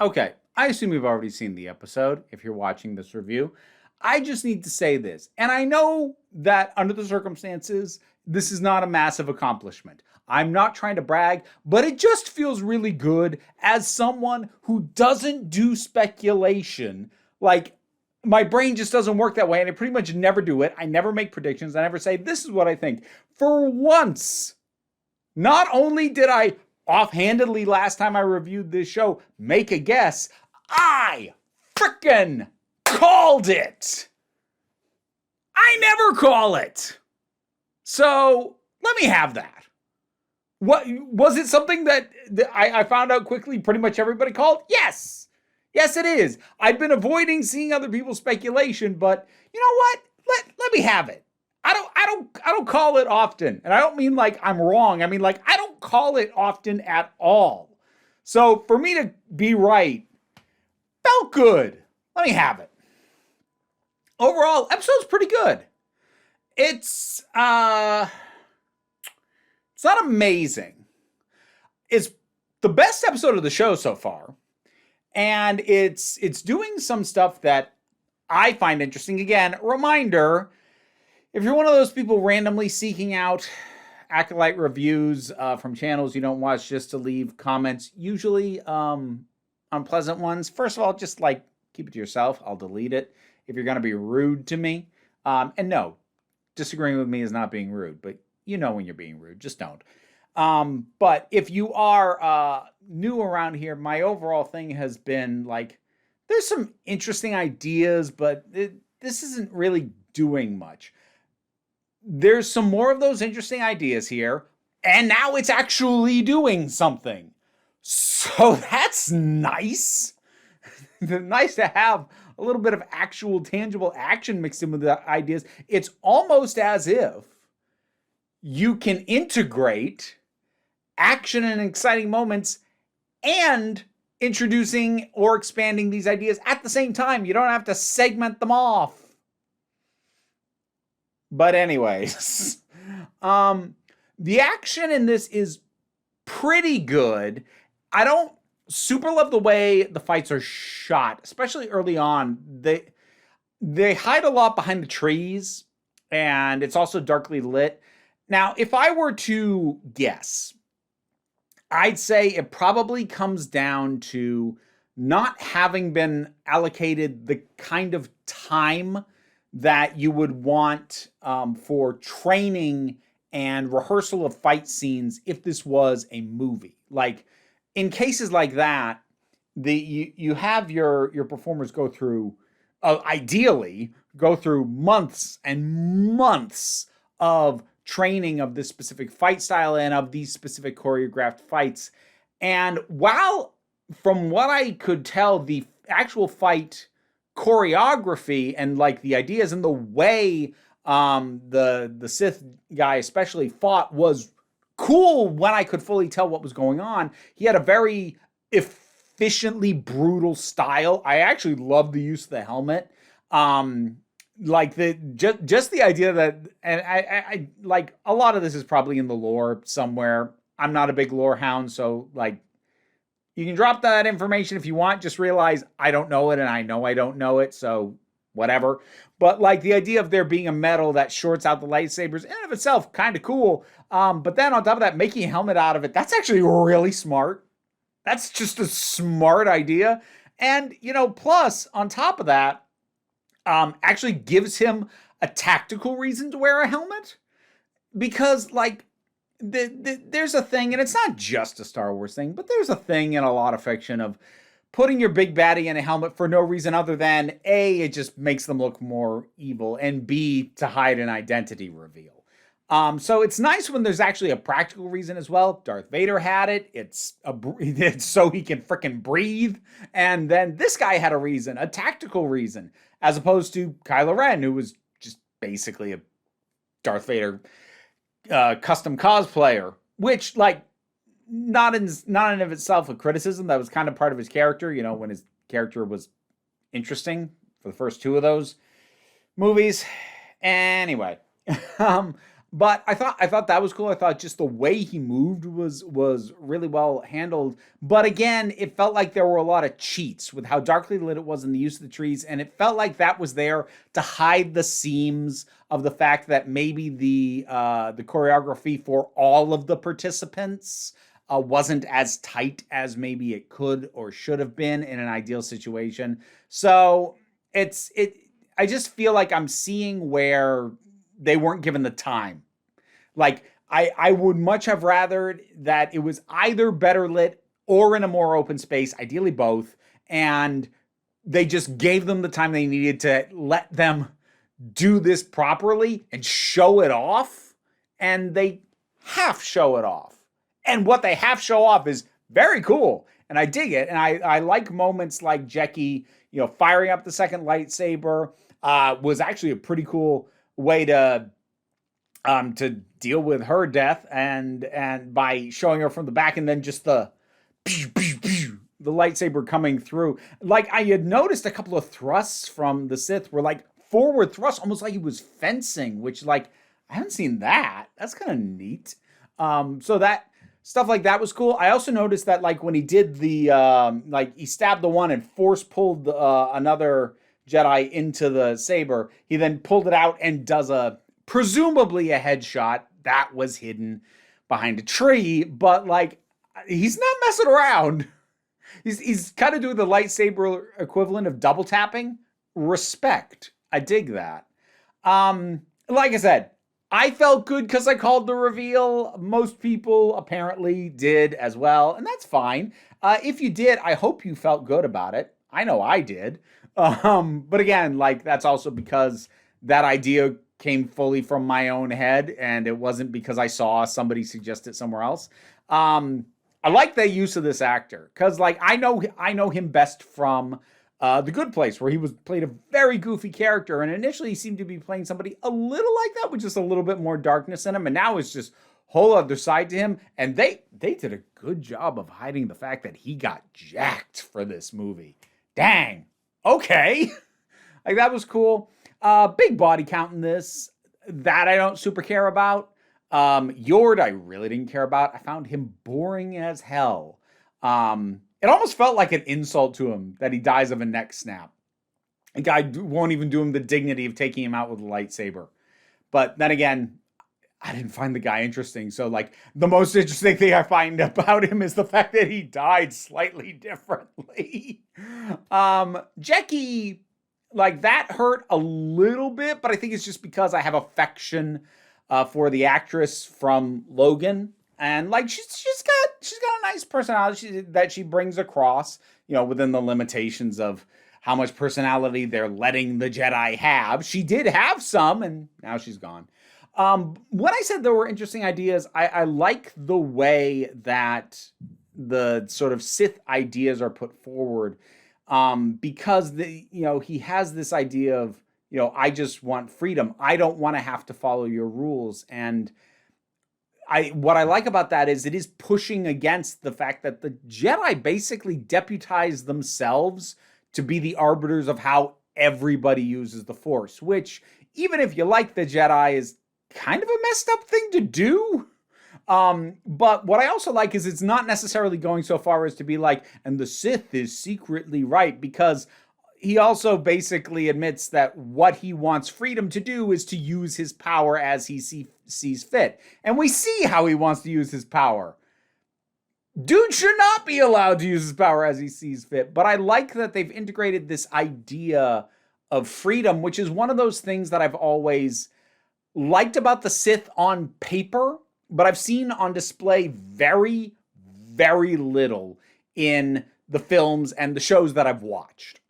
Okay, I assume you've already seen the episode if you're watching this review. I just need to say this, and I know that under the circumstances, this is not a massive accomplishment. I'm not trying to brag, but it just feels really good as someone who doesn't do speculation. Like, my brain just doesn't work that way, and I pretty much never do it. I never make predictions. I never say, this is what I think. For once, not only did I offhandedly last time I reviewed this show make a guess, I frickin' called it. I never call it. So let me have that. What was it? Something that I found out quickly? Pretty much everybody called. Yes, yes, it is. I'd been avoiding seeing other people's speculation, but you know what? Let me have it. I don't call it often, and I don't mean like I'm wrong. I mean like I don't call it often at all. So for me to be right felt good. Let me have it. Overall, episode's pretty good. It's not amazing. It's the best episode of the show so far, and it's doing some stuff that I find interesting. Again, reminder, if you're one of those people randomly seeking out Acolyte reviews from channels you don't watch just to leave comments, usually unpleasant ones, first of all, just like keep it to yourself. I'll delete it if you're going to be rude to me. And no, disagreeing with me is not being rude, but you know when you're being rude, just don't. But if you are new around here, my overall thing has been like, there's some interesting ideas, but this isn't really doing much. There's some more of those interesting ideas here, and now it's actually doing something. So that's nice. Nice to have a little bit of actual tangible action mixed in with the ideas. It's almost as if you can integrate action and exciting moments and introducing or expanding these ideas at the same time. You don't have to segment them off. But anyways, the action in this is pretty good. I don't super love the way the fights are shot, especially early on. They hide a lot behind the trees, and it's also darkly lit. Now, if I were to guess, I'd say it probably comes down to not having been allocated the kind of time that you would want for training and rehearsal of fight scenes if this was a movie. Like, in cases like that, you have your performers go through, ideally, go through months and months of training of this specific fight style and of these specific choreographed fights. And while, from what I could tell, the actual fight choreography and like the ideas and the way the Sith guy especially fought was cool when I could fully tell what was going on. He had a very efficiently brutal style. I actually love the use of the helmet. Like just the idea that, and I like a lot of this is probably in the lore somewhere. I'm not a big lore hound, so like you can drop that information if you want. Just realize I don't know it, and I know I don't know it, so whatever. But like the idea of there being a metal that shorts out the lightsabers in and of itself, kind of cool. But then on top of that, making a helmet out of it, that's actually really smart. That's just a smart idea. And, you know, plus on top of that, actually gives him a tactical reason to wear a helmet. Because like, there's a thing, and it's not just a Star Wars thing, but there's a thing in a lot of fiction of putting your big baddie in a helmet for no reason other than A, it just makes them look more evil, and B, to hide an identity reveal. So it's nice when there's actually a practical reason as well. Darth Vader had it. It's so he can frickin' breathe. And then this guy had a reason, a tactical reason, as opposed to Kylo Ren, who was just basically a Darth Vader custom cosplayer, which like not in and of itself a criticism. That was kind of part of his character, you know, when his character was interesting for the first two of those movies. Anyway, But I thought that was cool. I thought just the way he moved was really well handled. But again, it felt like there were a lot of cheats with how darkly lit it was in the use of the trees, and it felt like that was there to hide the seams of the fact that maybe the choreography for all of the participants wasn't as tight as maybe it could or should have been in an ideal situation. So it. I just feel like I'm seeing where they weren't given the time. Like I would much have rathered that it was either better lit or in a more open space, ideally both, and they just gave them the time they needed to let them do this properly and show it off, and they half show it off. And what they half show off is very cool, and I dig it. And I like moments like Jecki, firing up the second lightsaber was actually a pretty cool way to deal with her death, and by showing her from the back, and then just the lightsaber coming through. Like, I had noticed a couple of thrusts from the Sith were like forward thrusts, almost like he was fencing, which, like, I haven't seen that. That's kind of neat. So that stuff like that was cool. I also noticed that, like, when he did the he stabbed the one and force pulled another Jedi into the saber, he then pulled it out and does presumably a headshot that was hidden behind a tree, but like, he's not messing around. He's kind of doing the lightsaber equivalent of double tapping. Respect. I dig that. Like I said, I felt good because I called the reveal. Most people apparently did as well, and that's fine. If you did, I hope you felt good about it. I know I did. But again, like, that's also because that idea came fully from my own head, and it wasn't because I saw somebody suggest it somewhere else. I like the use of this actor because, like, I know him best from The Good Place, where he played a very goofy character, and initially he seemed to be playing somebody a little like that with just a little bit more darkness in him, and now it's just whole other side to him. And they did a good job of hiding the fact that he got jacked for this movie. Dang. Okay. Like, that was cool. Big body count in this. That I don't super care about. Yord, I really didn't care about. I found him boring as hell. It almost felt like an insult to him that he dies of a neck snap. A guy won't even do him the dignity of taking him out with a lightsaber. But then again, I didn't find the guy interesting. So, like, the most interesting thing I find about him is the fact that he died slightly differently. Jecki, like, that hurt a little bit, but I think it's just because I have affection for the actress from Logan. And, like, she's got a nice personality that she brings across, within the limitations of how much personality they're letting the Jedi have. She did have some, and now she's gone. When I said there were interesting ideas, I like the way that the sort of Sith ideas are put forward, because he has this idea of, I just want freedom. I don't want to have to follow your rules. And what I like about that is it is pushing against the fact that the Jedi basically deputize themselves to be the arbiters of how everybody uses the Force, which, even if you like the Jedi, is kind of a messed up thing to do. But what I also like is it's not necessarily going so far as to be like, and the Sith is secretly right, because he also basically admits that what he wants freedom to do is to use his power as he sees fit. And we see how he wants to use his power. Dude should not be allowed to use his power as he sees fit. But I like that they've integrated this idea of freedom, which is one of those things that I've always liked about the Sith on paper, but I've seen on display very, very little in the films and the shows that I've watched.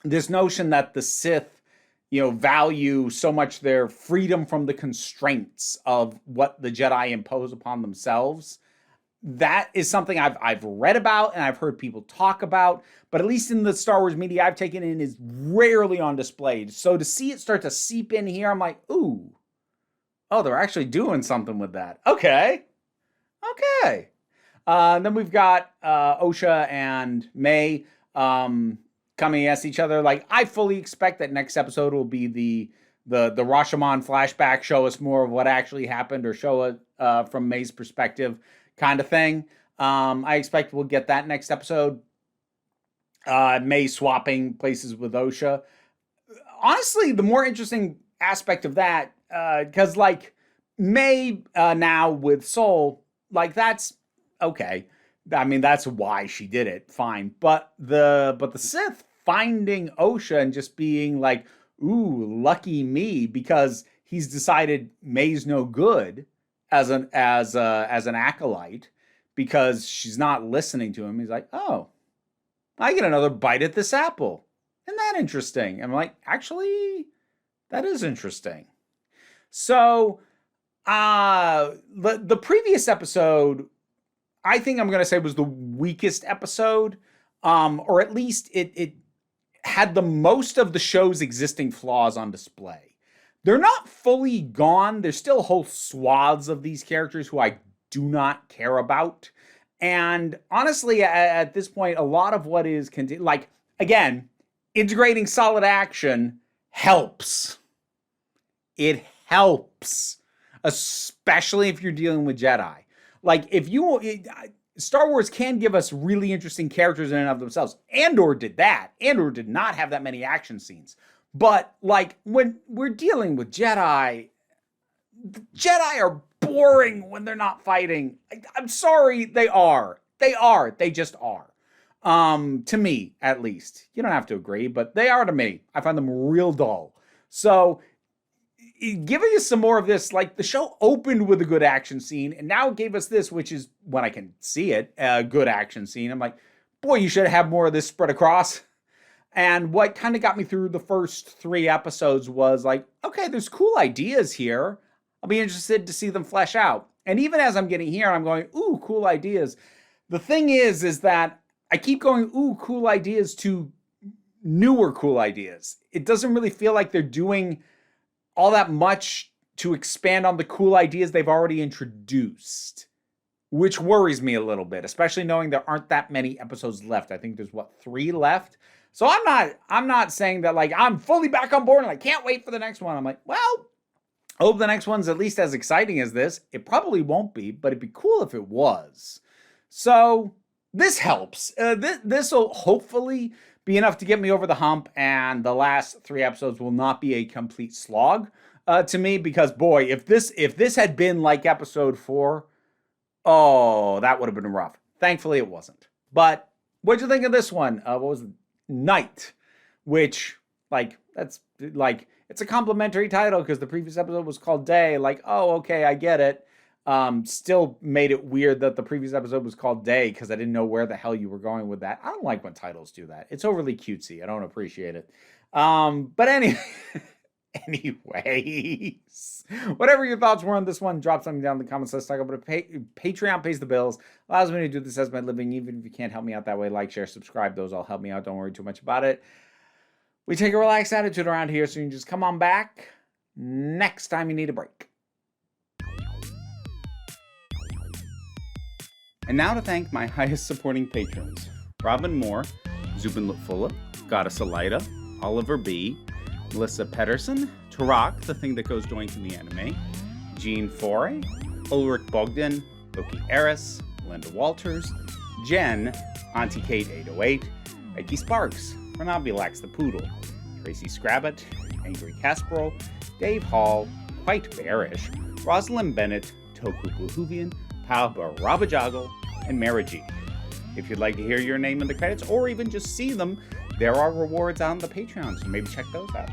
This notion that the Sith, value so much their freedom from the constraints of what the Jedi impose upon themselves. That is something I've read about and I've heard people talk about, but at least in the Star Wars media I've taken in is rarely on display. So to see it start to seep in here, I'm like, ooh, oh, they're actually doing something with that. Okay. Then we've got Osha and May coming against each other. Like, I fully expect that next episode will be the Rashomon flashback, show us more of what actually happened, or show it from May's perspective kind of thing. I expect we'll get that next episode. May swapping places with Osha. Honestly, the more interesting aspect of that, because like May now with Soul, like that's okay. I mean, that's why she did it. Fine. But the Sith finding Osha and just being like, ooh, lucky me, because he's decided May's no good as an acolyte because she's not listening to him. He's like, oh, I get another bite at this apple. Isn't that interesting? I'm like, actually, that is interesting. So, the previous episode, I think I'm going to say, was the weakest episode, or at least it had the most of the show's existing flaws on display. They're not fully gone. There's still whole swaths of these characters who I do not care about. And honestly, at this point, a lot of what is, like, again, integrating solid action helps. It helps, especially if you're dealing with Jedi. Like, if you, Star Wars can give us really interesting characters in and of themselves. Andor did that. Andor did not have that many action scenes. But, like, when we're dealing with Jedi, the Jedi are boring when they're not fighting. I'm sorry, they are. They are. They just are. To me, at least. You don't have to agree, but they are to me. I find them real dull. So, giving us some more of this, like, the show opened with a good action scene, and now it gave us this, which is, when I can see it, a good action scene. I'm like, boy, you should have more of this spread across. And what kind of got me through the first 3 episodes was like, okay, there's cool ideas here. I'll be interested to see them flesh out. And even as I'm getting here, I'm going, ooh, cool ideas. The thing is that I keep going, ooh, cool ideas, to newer cool ideas. It doesn't really feel like they're doing all that much to expand on the cool ideas they've already introduced, which worries me a little bit, especially knowing there aren't that many episodes left. I think there's 3 left. So I'm not saying that, like, I'm fully back on board and I can't wait for the next one. I'm like, well, I hope the next one's at least as exciting as this. It probably won't be, but it'd be cool if it was. So this helps. This will hopefully be enough to get me over the hump, and the last 3 episodes will not be a complete slog to me, because boy, if this had been like episode 4, oh, that would have been rough. Thankfully it wasn't. But what'd you think of this one? What was it? Night, which, like, that's like, it's a complimentary title because the previous episode was called Day. Like, oh, okay, I get it. Still made it weird that the previous episode was called Day because I didn't know where the hell you were going with that. I don't like when titles do that. It's overly cutesy. I don't appreciate it. But anyway, anyways, whatever your thoughts were on this one, drop something down in the comments. Let's talk about it. Patreon pays the bills, allows me to do this as my living. Even if you can't help me out that way, like, share, subscribe. Those all help me out. Don't worry too much about it. We take a relaxed attitude around here, so you can just come on back next time you need a break. And now to thank my highest supporting patrons: Robin Moore, Zubin Lutfula, Goddess Elida, Oliver B., Melissa Pedersen, Tarak, the thing that goes doink in the anime, Jean Foray, Ulrich Bogdan, Loki Eris, Linda Walters, Jen, Auntie Kate 808, Becky Sparks, Renabulax the Poodle, Tracy Scrabbit, Angry Casperol, Dave Hall, Quite Bearish, Rosalind Bennett, Toku Bluhuvian, Pal Barabajoggle, and Mara G. If you'd like to hear your name in the credits, or even just see them, there are rewards on the Patreon, so maybe check those out.